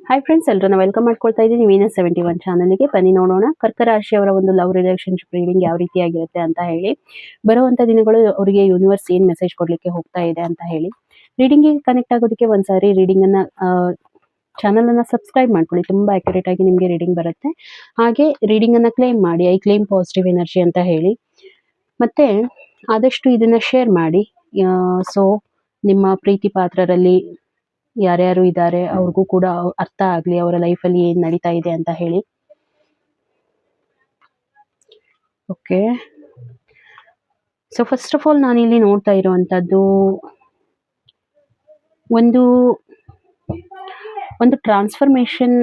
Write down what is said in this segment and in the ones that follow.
Hi friends, ಎಲ್ಲರನ್ನ welcome ಮಾಡ್ಕೊಳ್ತಾ ಇದ್ದೀನಿ ವೀನಸ್ 71 ಚಾನಲ್ಗೆ. ಬನ್ನಿ ನೋಡೋಣ ಕರ್ಕ ರಾಶಿಯವರ ಒಂದು ಲವ್ ರಿಲೇಶನ್ಶಿಪ್ ರೀಡಿಂಗ್ ಯಾವ ರೀತಿಯಾಗಿರುತ್ತೆ ಅಂತ ಹೇಳಿ. ಬರುವಂತ ದಿನಗಳು ಅವರಿಗೆ ಯೂನಿವರ್ಸ್ ಏನ್ ಮೆಸೇಜ್ ಕೊಡ್ಲಿಕ್ಕೆ ಹೋಗ್ತಾ ಇದೆ ಅಂತ ಹೇಳಿ. ರೀಡಿಂಗಿಗೆ ಕನೆಕ್ಟ್ ಆಗೋದಕ್ಕೆ ಒಂದ್ಸಾರಿ ರೀಡಿಂಗ್ ಅನ್ನ ಚಾನಲ್ ಅನ್ನ ಸಬ್ಸ್ಕ್ರೈಬ್ ಮಾಡ್ಕೊಳ್ಳಿ. ತುಂಬಾ ಅಕ್ಯುರೇಟ್ ಆಗಿ ನಿಮಗೆ ರೀಡಿಂಗ್ ಬರುತ್ತೆ. ಹಾಗೆ ರೀಡಿಂಗ್ ಅನ್ನ ಕ್ಲೇಮ್ ಮಾಡಿ, ಐ ಕ್ಲೇಮ್ ಪಾಸಿಟಿವ್ ಎನರ್ಜಿ ಅಂತ ಹೇಳಿ. ಮತ್ತೆ ಆದಷ್ಟು ಇದನ್ನ ಶೇರ್ ಮಾಡಿ. ಸೊ ನಿಮ್ಮ ಪ್ರೀತಿ ಪಾತ್ರರಲ್ಲಿ ಯಾರ್ಯಾರು ಇದ್ದಾರೆ ಅವ್ರಿಗೂ ಕೂಡ ಅರ್ಥ ಆಗ್ಲಿ, ಅವರ ಲೈಫಲ್ಲಿ ಏನ್ ನಡೀತಾ ಇದೆ ಅಂತ ಹೇಳಿ. Okay, so first of all ನಾನಿಲ್ಲಿ ನೋಡ್ತಾ ಇರುವಂತದ್ದು ಒಂದು ಟ್ರಾನ್ಸ್ಫರ್ಮೇಶನ್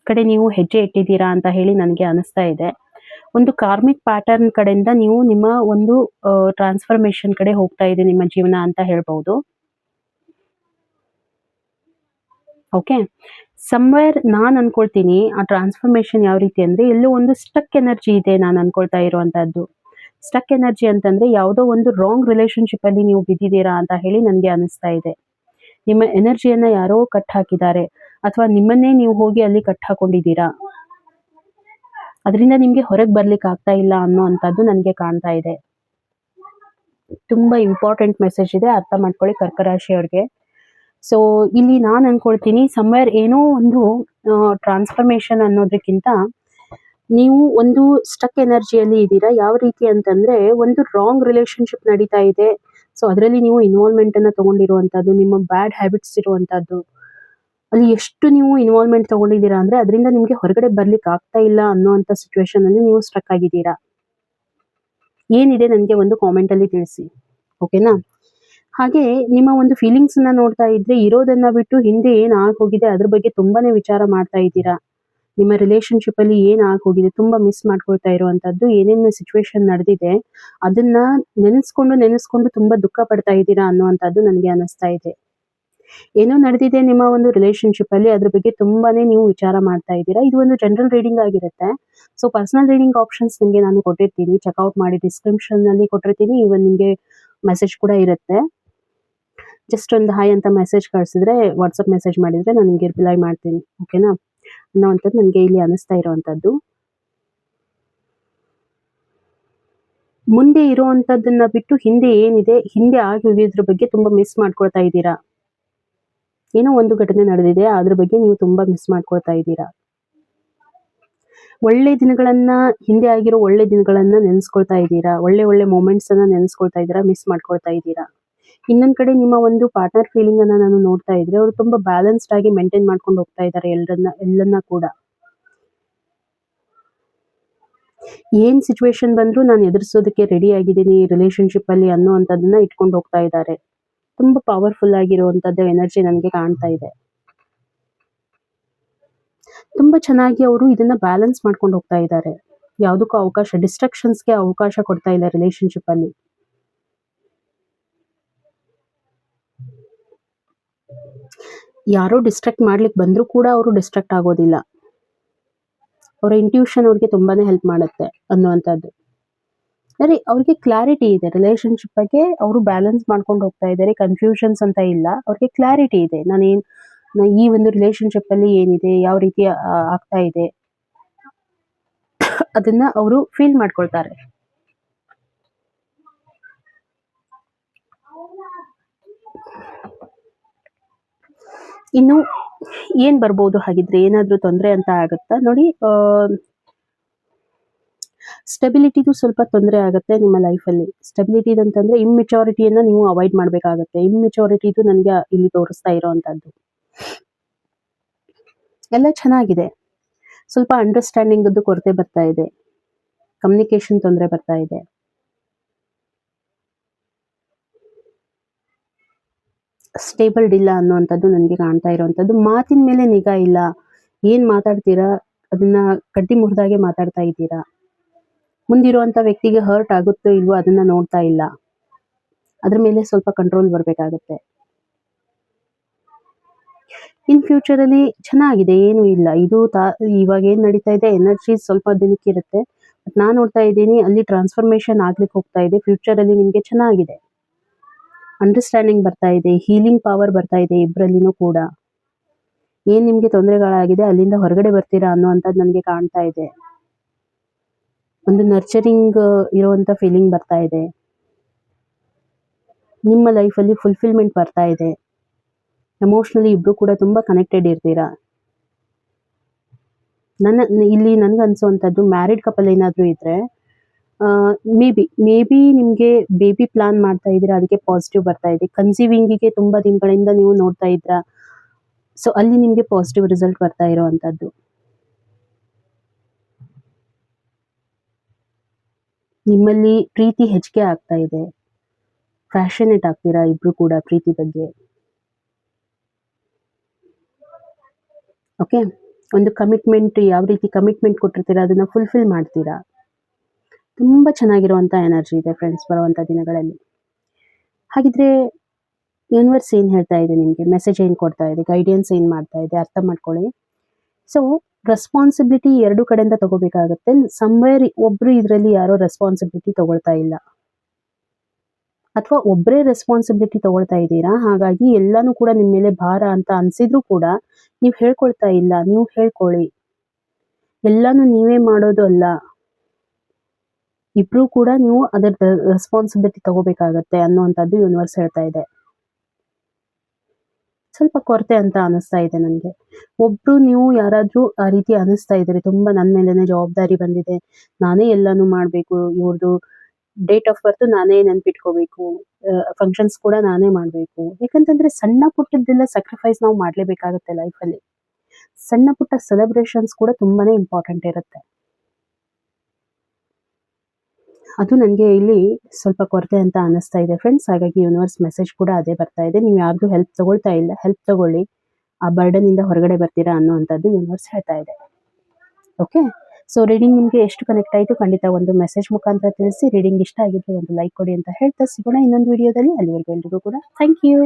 ಕಡೆ ನೀವು ಹೆಜ್ಜೆ ಇಟ್ಟಿದ್ದೀರಾ ಅಂತ ಹೇಳಿ ನನಗೆ ಅನಿಸ್ತಾ ಇದೆ. ಒಂದು ಕಾರ್ಮಿಕ್ ಪ್ಯಾಟರ್ನ್ ಕಡೆಯಿಂದ ನೀವು ನಿಮ್ಮ ಒಂದು ಟ್ರಾನ್ಸ್ಫರ್ಮೇಶನ್ ಕಡೆ ಹೋಗ್ತಾ ಇದೆ ನಿಮ್ಮ ಜೀವನ ಅಂತ ಹೇಳ್ಬಹುದು. ಓಕೆ, ಸಮ್ವೇರ್ ನಾನ್ ಅನ್ಕೊಳ್ತೀನಿ ಆ ಟ್ರಾನ್ಸ್ಫರ್ಮೇಶನ್ ಯಾವ ರೀತಿ ಅಂದ್ರೆ ಎಲ್ಲೋ ಒಂದು ಸ್ಟಕ್ ಎನರ್ಜಿ ಇದೆ ನಾನು ಅನ್ಕೊಳ್ತಾ ಇರುವಂತದ್ದು. ಸ್ಟಕ್ ಎನರ್ಜಿ ಅಂತಂದ್ರೆ ಯಾವುದೋ ಒಂದು ರಾಂಗ್ ರಿಲೇಶನ್ಶಿಪ್ ಅಲ್ಲಿ ನೀವು ಬಿದ್ದಿದ್ದೀರಾ ಅಂತ ಹೇಳಿ ನನಗೆ ಅನಿಸ್ತಾ ಇದೆ. ನಿಮ್ಮ ಎನರ್ಜಿಯನ್ನ ಯಾರೋ ಕಟ್ ಹಾಕಿದ್ದಾರೆ, ಅಥವಾ ನಿಮ್ಮನ್ನೇ ನೀವು ಹೋಗಿ ಅಲ್ಲಿ ಕಟ್ ಹಾಕೊಂಡಿದ್ದೀರಾ. ಅದರಿಂದ ನಿಮ್ಗೆ ಹೊರಗೆ ಬರ್ಲಿಕ್ಕೆ ಆಗ್ತಾ ಇಲ್ಲ ಅನ್ನೋ ಅಂತದ್ದು ನನಗೆ ಕಾಣ್ತಾ ಇದೆ. ತುಂಬಾ ಇಂಪಾರ್ಟೆಂಟ್ ಮೆಸೇಜ್ ಇದೆ, ಅರ್ಥ ಮಾಡ್ಕೊಳ್ಳಿ ಕರ್ಕ ರಾಶಿಯವ್ರಿಗೆ. ಸೊ ಇಲ್ಲಿ ನಾನು ಅನ್ಕೊಳ್ತೀನಿ ಸಮ್ವೇರ್ ಏನೋ ಒಂದು ಟ್ರಾನ್ಸ್ಫರ್ಮೇಶನ್ ಅನ್ನೋದಕ್ಕಿಂತ ನೀವು ಒಂದು ಸ್ಟಕ್ ಎನರ್ಜಿಯಲ್ಲಿ ಇದ್ದೀರಾ. ಯಾವ ರೀತಿ ಅಂತಂದ್ರೆ ಒಂದು ರಾಂಗ್ ರಿಲೇಶನ್ಶಿಪ್ ನಡೀತಾ ಇದೆ. ಸೊ ಅದರಲ್ಲಿ ನೀವು ಇನ್ವಾಲ್ವ್ಮೆಂಟ್ ಅನ್ನ ತಗೊಂಡಿರುವಂತದ್ದು, ನಿಮ್ಮ ಬ್ಯಾಡ್ ಹ್ಯಾಬಿಟ್ಸ್ ಇರುವಂತದ್ದು, ಅಲ್ಲಿ ಎಷ್ಟು ನೀವು ಇನ್ವಾಲ್ವ್ಮೆಂಟ್ ತಗೊಂಡಿದ್ದೀರಾ ಅಂದ್ರೆ ಅದರಿಂದ ನಿಮ್ಗೆ ಹೊರಗಡೆ ಬರ್ಲಿಕ್ಕೆ ಆಗ್ತಾ ಇಲ್ಲ ಅನ್ನೋಂಥ ಸಿಚುವೇಶನ್ ಅಲ್ಲಿ ನೀವು ಸ್ಟಕ್ ಆಗಿದ್ದೀರಾ. ಏನಿದೆ ನನಗೆ ಒಂದು ಕಾಮೆಂಟ್ ಅಲ್ಲಿ ತಿಳಿಸಿ, ಓಕೆನಾ? ಹಾಗೆ ನಿಮ್ಮ ಒಂದು ಫೀಲಿಂಗ್ಸ್ ಅನ್ನ ನೋಡ್ತಾ ಇದ್ರೆ ಇರೋದನ್ನ ಬಿಟ್ಟು ಹಿಂದೆ ಏನ್ ಹೋಗಿದೆ ಅದ್ರ ಬಗ್ಗೆ ತುಂಬಾನೇ ವಿಚಾರ ಮಾಡ್ತಾ ಇದ್ದೀರಾ. ನಿಮ್ಮ ರಿಲೇಶನ್ಶಿಪ್ ಅಲ್ಲಿ ಏನ್ ಹೋಗಿದೆ, ತುಂಬಾ ಮಿಸ್ ಮಾಡ್ಕೊಳ್ತಾ ಇರುವಂತದ್ದು, ಏನೇನು ಸಿಚುವೇಶನ್ ನಡೆದಿದೆ ಅದನ್ನ ನೆನೆಸ್ಕೊಂಡು ತುಂಬಾ ದುಃಖ ಪಡ್ತಾ ಇದ್ದೀರಾ ಅನ್ನುವಂಥದ್ದು ನನಗೆ ಅನಿಸ್ತಾ ಇದೆ. ಏನೋ ನಡೆದಿದೆ ನಿಮ್ಮ ಒಂದು ರಿಲೇಶನ್ಶಿಪ್ ಅಲ್ಲಿ, ಅದ್ರ ಬಗ್ಗೆ ತುಂಬಾನೇ ನೀವು ವಿಚಾರ ಮಾಡ್ತಾ ಇದ್ದೀರಾ. ಇದು ಒಂದು ಜನರಲ್ ರೀಡಿಂಗ್ ಆಗಿರುತ್ತೆ. ಸೊ ಪರ್ಸನಲ್ ರೀಡಿಂಗ್ ಆಪ್ಷನ್ಸ್ ನಿಮ್ಗೆ ನಾನು ಕೊಟ್ಟಿರ್ತೀನಿ, ಚೆಕ್ಔಟ್ ಮಾಡಿ, ಡಿಸ್ಕ್ರಿಪ್ಷನ್ ನಲ್ಲಿ ಕೊಟ್ಟಿರ್ತೀನಿ. ಇವನ್ ನಿಮ್ಗೆ ಮೆಸೇಜ್ ಕೂಡ ಇರುತ್ತೆ. ಜಸ್ಟ್ ಒಂದು ಹಾಯ್ ಅಂತ ಮೆಸೇಜ್ ಕಳಿಸಿದ್ರೆ, ವಾಟ್ಸಪ್ ಮೆಸೇಜ್ ಮಾಡಿದ್ರೆ ನಾನು ನಿಮಗೆ ರಿಪ್ಲೈ ಮಾಡ್ತೀನಿ, ಓಕೆನಾ ಅನ್ನೋವಂಥದ್ದು ನನಗೆ ಇಲ್ಲಿ ಅನಿಸ್ತಾ ಇರುವಂತದ್ದು. ಮುಂದೆ ಇರುವಂತದ್ದನ್ನ ಬಿಟ್ಟು ಹಿಂದೆ ಏನಿದೆ, ಹಿಂದೆ ಆಗಿ ಹೋಗಿದ್ರ ಬಗ್ಗೆ ತುಂಬಾ ಮಿಸ್ ಮಾಡ್ಕೊಳ್ತಾ ಇದ್ದೀರಾ. ಏನೋ ಒಂದು ಘಟನೆ ನಡೆದಿದೆ, ಅದ್ರ ಬಗ್ಗೆ ನೀವು ತುಂಬಾ ಮಿಸ್ ಮಾಡ್ಕೊಳ್ತಾ ಇದ್ದೀರಾ. ಒಳ್ಳೆ ದಿನಗಳನ್ನ, ಹಿಂದೆ ಆಗಿರೋ ಒಳ್ಳೆ ದಿನಗಳನ್ನ ನೆನೆಸ್ಕೊಳ್ತಾ ಇದ್ದೀರಾ. ಒಳ್ಳೆ ಮೂಮೆಂಟ್ಸ್ ಅನ್ನ ನೆನೆಸ್ಕೊಳ್ತಾ ಇದ್ದೀರಾ, ಮಿಸ್ ಮಾಡ್ಕೊಳ್ತಾ ಇದ್ದೀರಾ. ಇನ್ನೊಂದ್ ಕಡೆ ನಿಮ್ಮ ಒಂದು ಪಾರ್ಟ್ನರ್ ಫೀಲಿಂಗ್ ಅನ್ನ ನಾನು ನೋಡ್ತಾ ಇದ್ರೆ ಅವರು ತುಂಬಾ ಬ್ಯಾಲೆನ್ಸ್ಡ್ ಆಗಿ ಮೇಂಟೈನ್ ಮಾಡ್ಕೊಂಡು ಹೋಗ್ತಾ ಇದ್ದಾರೆ ಎಲ್ಲನ್ನ ಕೂಡ. ಏನ್ ಸಿಚುವೇಶನ್ ಬಂದ್ರು ನಾನು ಎದುರಿಸೋದಕ್ಕೆ ರೆಡಿ ಆಗಿದ್ದೀನಿ ರಿಲೇಶನ್ಶಿಪ್ ಅಲ್ಲಿ ಅನ್ನೋಂಥದ್ದನ್ನ ಇಟ್ಕೊಂಡು ಹೋಗ್ತಾ ಇದ್ದಾರೆ. ತುಂಬಾ ಪವರ್ಫುಲ್ ಆಗಿರುವಂತದ್ದು ಎನರ್ಜಿ ನನಗೆ ಕಾಣ್ತಾ ಇದೆ. ತುಂಬಾ ಚೆನ್ನಾಗಿ ಅವರು ಇದನ್ನ ಬ್ಯಾಲೆನ್ಸ್ ಮಾಡ್ಕೊಂಡು ಹೋಗ್ತಾ ಇದ್ದಾರೆ. ಯಾವುದಕ್ಕೂ ಅವಕಾಶ, ಡಿಸ್ಟ್ರಕ್ಷನ್ಸ್ಗೆ ಅವಕಾಶ ಕೊಡ್ತಾ ಇಲ್ಲ ರಿಲೇಶನ್ಶಿಪ್ ಅಲ್ಲಿ. ಯಾರೋ ಡಿಸ್ಟ್ರಾಕ್ಟ್ ಮಾಡ್ಲಿಕ್ಕೆ ಬಂದ್ರು ಕೂಡ ಅವರು ಡಿಸ್ಟ್ರಾಕ್ಟ್ ಆಗೋದಿಲ್ಲ. ಅವರ ಇಂಟ್ಯೂಷನ್ ಅವ್ರಿಗೆ ತುಂಬಾನೇ ಹೆಲ್ಪ್ ಮಾಡುತ್ತೆ ಅನ್ನುವಂಥದ್ದು. ಸರಿ, ಅವ್ರಿಗೆ ಕ್ಲಾರಿಟಿ ಇದೆ ರಿಲೇಶನ್ಶಿಪ್ ಬಗ್ಗೆ, ಅವರು ಬ್ಯಾಲೆನ್ಸ್ ಮಾಡ್ಕೊಂಡು ಹೋಗ್ತಾ ಇದ್ದಾರೆ. ಕನ್ಫ್ಯೂಷನ್ಸ್ ಅಂತ ಇಲ್ಲ, ಅವ್ರಿಗೆ ಕ್ಲಾರಿಟಿ ಇದೆ. ಈ ಒಂದು ರಿಲೇಶನ್ಶಿಪ್ ಅಲ್ಲಿ ಏನಿದೆ, ಯಾವ ರೀತಿ ಆಗ್ತಾ ಇದೆ ಅದನ್ನ ಅವರು ಫೀಲ್ ಮಾಡ್ಕೊಳ್ತಾರೆ. ಇನ್ನು ಏನ್ ಬರ್ಬೋದು ಹಾಗಿದ್ರೆ, ಏನಾದ್ರೂ ತೊಂದರೆ ಅಂತ ಆಗುತ್ತಾ ನೋಡಿ. ಸ್ಟೆಬಿಲಿಟಿದು ಸ್ವಲ್ಪ ತೊಂದರೆ ಆಗುತ್ತೆ ನಿಮ್ಮ ಲೈಫಲ್ಲಿ. ಸ್ಟೆಬಿಲಿಟಿ ಅಂತಂದ್ರೆ ಇಮ್ಮೆಚುರಿಟಿಯನ್ನ ನೀವು ಅವಾಯ್ಡ್ ಮಾಡ್ಬೇಕಾಗತ್ತೆ. ಇಮ್ಮೆಚುರಿಟಿದು ನನಗೆ ಇಲ್ಲಿ ತೋರಿಸ್ತಾ ಇರೋವಂಥದ್ದು. ಎಲ್ಲ ಚೆನ್ನಾಗಿದೆ, ಸ್ವಲ್ಪ ಅಂಡರ್ಸ್ಟ್ಯಾಂಡಿಂಗ್ ಕೊರತೆ ಬರ್ತಾ ಇದೆ, ಕಮ್ಯುನಿಕೇಶನ್ ತೊಂದರೆ ಬರ್ತಾ ಇದೆ. ಸ್ಟೇಬಲ್ಡ್ ಇಲ್ಲ ಅನ್ನುವಂಥದ್ದು ನನಗೆ ಕಾಣ್ತಾ ಇರುವಂಥದ್ದು. ಮಾತಿನ ಮೇಲೆ ನಿಗಾ ಇಲ್ಲ, ಏನ್ ಮಾತಾಡ್ತೀರಾ ಅದನ್ನ ಕಡ್ಡಿ ಮುರಿದಾಗೆ ಮಾತಾಡ್ತಾ ಇದ್ದೀರಾ. ಮುಂದಿರುವಂತ ವ್ಯಕ್ತಿಗೆ ಹರ್ಟ್ ಆಗುತ್ತೋ ಇಲ್ವೋ ಅದನ್ನ ನೋಡ್ತಾ ಇಲ್ಲ. ಅದ್ರ ಮೇಲೆ ಸ್ವಲ್ಪ ಕಂಟ್ರೋಲ್ ಬರ್ಬೇಕಾಗತ್ತೆ. ಇನ್ ಫ್ಯೂಚರ್ ಅಲ್ಲಿ ಚೆನ್ನಾಗಿದೆ, ಏನು ಇಲ್ಲ. ಇದು ಇವಾಗ ಏನ್ ನಡೀತಾ ಇದೆ ಎನರ್ಜಿ ಸ್ವಲ್ಪ ದಿನಕ್ಕೆ ಇರುತ್ತೆ. ಬಟ್ ನಾನ್ ನೋಡ್ತಾ ಇದ್ದೀನಿ ಅಲ್ಲಿ ಟ್ರಾನ್ಸ್ಫರ್ಮೇಶನ್ ಆಗ್ಲಿಕ್ಕೆ ಹೋಗ್ತಾ ಇದೆ. ಫ್ಯೂಚರ್ ಅಲ್ಲಿ ನಿಮ್ಗೆ ಚೆನ್ನಾಗಿದೆ. ಅಂಡರ್ಸ್ಟ್ಯಾಂಡಿಂಗ್ ಬರ್ತಾ ಇದೆ, ಹೀಲಿಂಗ್ ಪವರ್ ಬರ್ತಾ ಇದೆ ಇಬ್ಬರಲ್ಲಿನೂ ಕೂಡ. ಏನ್ ನಿಮ್ಗೆ ತೊಂದರೆಗಳಾಗಿದೆ ಅಲ್ಲಿಂದ ಹೊರಗಡೆ ಬರ್ತೀರಾ ಅನ್ನುವಂಥದ್ದು ನನಗೆ ಕಾಣ್ತಾ ಇದೆ. ಒಂದು ನರ್ಚರಿಂಗ್ ಇರುವಂತ ಫೀಲಿಂಗ್ ಬರ್ತಾ ಇದೆ. ನಿಮ್ಮ ಲೈಫಲ್ಲಿ ಫುಲ್ಫಿಲ್ಮೆಂಟ್ ಬರ್ತಾ ಇದೆ. ಎಮೋಷನಲಿ ಇಬ್ರು ಕೂಡ ತುಂಬಾ ಕನೆಕ್ಟೆಡ್ ಇರ್ತೀರಾ. ಇಲ್ಲಿ ನನ್ಗೆ ಅನ್ಸುವಂಥದ್ದು ಮ್ಯಾರಿಡ್ ಕಪಲ್ ಏನಾದ್ರೂ ಇದ್ರೆ ಮೇ ಬಿ ನಿಮ್ಗೆ ಬೇಬಿ ಪ್ಲಾನ್ ಮಾಡ್ತಾ ಇದ್ದೀರಾ, ಅದಕ್ಕೆ ಪಾಸಿಟಿವ್ ಬರ್ತಾ ಇದೆ. ಕನ್ಸೀವಿಂಗಿಗೆ ತುಂಬಾ ದಿನಗಳಿಂದ ನೀವು ನೋಡ್ತಾ ಇದ್ರ, ಸೊ ಅಲ್ಲಿ ನಿಮ್ಗೆ ಪಾಸಿಟಿವ್ ರಿಸಲ್ಟ್ ಬರ್ತಾ ಇರುವಂತದ್ದು. ನಿಮ್ಮಲ್ಲಿ ಪ್ರೀತಿ ಹೆಚ್ಚಿಗೆ ಆಗ್ತಾ ಇದೆ. ಪ್ಯಾಷನೇಟ್ ಆಗ್ತೀರಾ ಇಬ್ರು ಕೂಡ ಪ್ರೀತಿ ಬಗ್ಗೆ. ಓಕೆ, ಒಂದು ಕಮಿಟ್ಮೆಂಟ್, ಯಾವ ರೀತಿ ಕಮಿಟ್ಮೆಂಟ್ ಕೊಟ್ಟಿರ್ತೀರಾ ಅದನ್ನ ಫುಲ್ಫಿಲ್ ಮಾಡ್ತೀರಾ. ತುಂಬಾ ಚೆನ್ನಾಗಿರುವಂತ ಎನರ್ಜಿ ಇದೆ ಫ್ರೆಂಡ್ಸ್ ಬರುವಂತ ದಿನಗಳಲ್ಲಿ. ಹಾಗಿದ್ರೆ ಯೂನಿವರ್ಸ್ ಏನ್ ಹೇಳ್ತಾ ಇದೆ ನಿಮ್ಗೆ, ಮೆಸೇಜ್ ಏನ್ ಕೊಡ್ತಾ ಇದೆ, ಗೈಡೆನ್ಸ್ ಏನ್ ಮಾಡ್ತಾ ಇದೆ ಅರ್ಥ ಮಾಡ್ಕೊಳ್ಳಿ. ಸೊ ರೆಸ್ಪಾನ್ಸಿಬಿಲಿಟಿ ಎರಡು ಕಡೆಯಿಂದ ತಗೋಬೇಕಾಗತ್ತೆ. ಸಮ್ವೇರ್ ಒಬ್ರು ಇದರಲ್ಲಿ ಯಾರೋ ರೆಸ್ಪಾನ್ಸಿಬಿಲಿಟಿ ತಗೊಳ್ತಾ ಇಲ್ಲ, ಅಥವಾ ಒಬ್ಬರೇ ರೆಸ್ಪಾನ್ಸಿಬಿಲಿಟಿ ತಗೊಳ್ತಾ ಇದ್ದೀರಾ. ಹಾಗಾಗಿ ಎಲ್ಲಾನು ಕೂಡ ನಿಮ್ಮ ಮೇಲೆ ಭಾರ ಅಂತ ಅನ್ಸಿದ್ರು ಕೂಡ ನೀವು ಹೇಳ್ಕೊಳ್ತಾ ಇಲ್ಲ. ನೀವು ಹೇಳ್ಕೊಳ್ಳಿ, ಎಲ್ಲಾನು ನೀವೇ ಮಾಡೋದು ಅಲ್ಲ, ಇಬ್ರು ಕೂಡ ನೀವು ಅದರ ರೆಸ್ಪಾನ್ಸಿಬಿಲಿಟಿ ತಗೋಬೇಕಾಗತ್ತೆ ಅನ್ನುವಂಥದ್ದು ಯೂನಿವರ್ಸ್ ಹೇಳ್ತಾ ಇದೆ. ಸ್ವಲ್ಪ ಕೊರತೆ ಅಂತ ಅನಿಸ್ತಾ ಇದೆ ನನಗೆ. ಒಬ್ರು ನೀವು ಯಾರಾದ್ರೂ ಆ ರೀತಿ ಅನಿಸ್ತಾ ಇದ್ರೆ, ತುಂಬಾ ನನ್ನ ಮೇಲೆನೆ ಜವಾಬ್ದಾರಿ ಬಂದಿದೆ, ನಾನೇ ಎಲ್ಲಾನು ಮಾಡ್ಬೇಕು, ಇವ್ರದ್ದು ಡೇಟ್ ಆಫ್ ಬರ್ತ್ ನಾನೇ ನೆನ್ಪಿಟ್ಕೋಬೇಕು, ಫಂಕ್ಷನ್ಸ್ ಕೂಡ ನಾನೇ ಮಾಡ್ಬೇಕು. ಯಾಕಂತಂದ್ರೆ ಸಣ್ಣ ಪುಟ್ಟದ್ದೆಲ್ಲ ಸ್ಯಾಕ್ರಿಫೈಸ್ ನಾವು ಮಾಡ್ಲೇಬೇಕಾಗತ್ತೆ ಲೈಫಲ್ಲಿ. ಸಣ್ಣ ಪುಟ್ಟ ಸೆಲೆಬ್ರೇಷನ್ಸ್ ಕೂಡ ತುಂಬಾನೇ ಇಂಪಾರ್ಟೆಂಟ್ ಇರುತ್ತೆ. ಅದು ನನಗೆ ಇಲ್ಲಿ ಸ್ವಲ್ಪ ಕೊರತೆ ಅಂತ ಅನಿಸ್ತಾ ಇದೆ ಫ್ರೆಂಡ್ಸ್. ಹಾಗಾಗಿ ಯೂನಿವರ್ಸ್ ಮೆಸೇಜ್ ಕೂಡ ಅದೇ ಬರ್ತಾ ಇದೆ. ನೀವು ಯಾರ್ದು ಹೆಲ್ಪ್ ತಗೊಳ್ತಾ ಇಲ್ಲ, ಹೆಲ್ಪ್ ತಗೊಳ್ಳಿ, ಆ ಬರ್ಡನ್ ಇಂದ ಹೊರಗಡೆ ಬರ್ತೀರಾ ಅನ್ನುವಂಥದ್ದು ಯೂನಿವರ್ಸ್ ಹೇಳ್ತಾ ಇದೆ. ಓಕೆ, ಸೊ ರೀಡಿಂಗ್ ನಿಮಗೆ ಎಷ್ಟು ಕನೆಕ್ಟ್ ಆಯಿತು ಖಂಡಿತ ಒಂದು ಮೆಸೇಜ್ ಮುಖಾಂತರ ತಿಳಿಸಿ. ರೀಡಿಂಗ್ ಇಷ್ಟ ಆಗಿದ್ರೆ ಒಂದು ಲೈಕ್ ಕೊಡಿ ಅಂತ ಹೇಳ್ತಾ ಸಿಗೋಣ ಇನ್ನೊಂದು ವಿಡಿಯೋದಲ್ಲಿ. ಅಲ್ಲಿವರೆಗೂ ಎಲ್ರಿಗೂ ಕೂಡ ಥ್ಯಾಂಕ್ ಯು.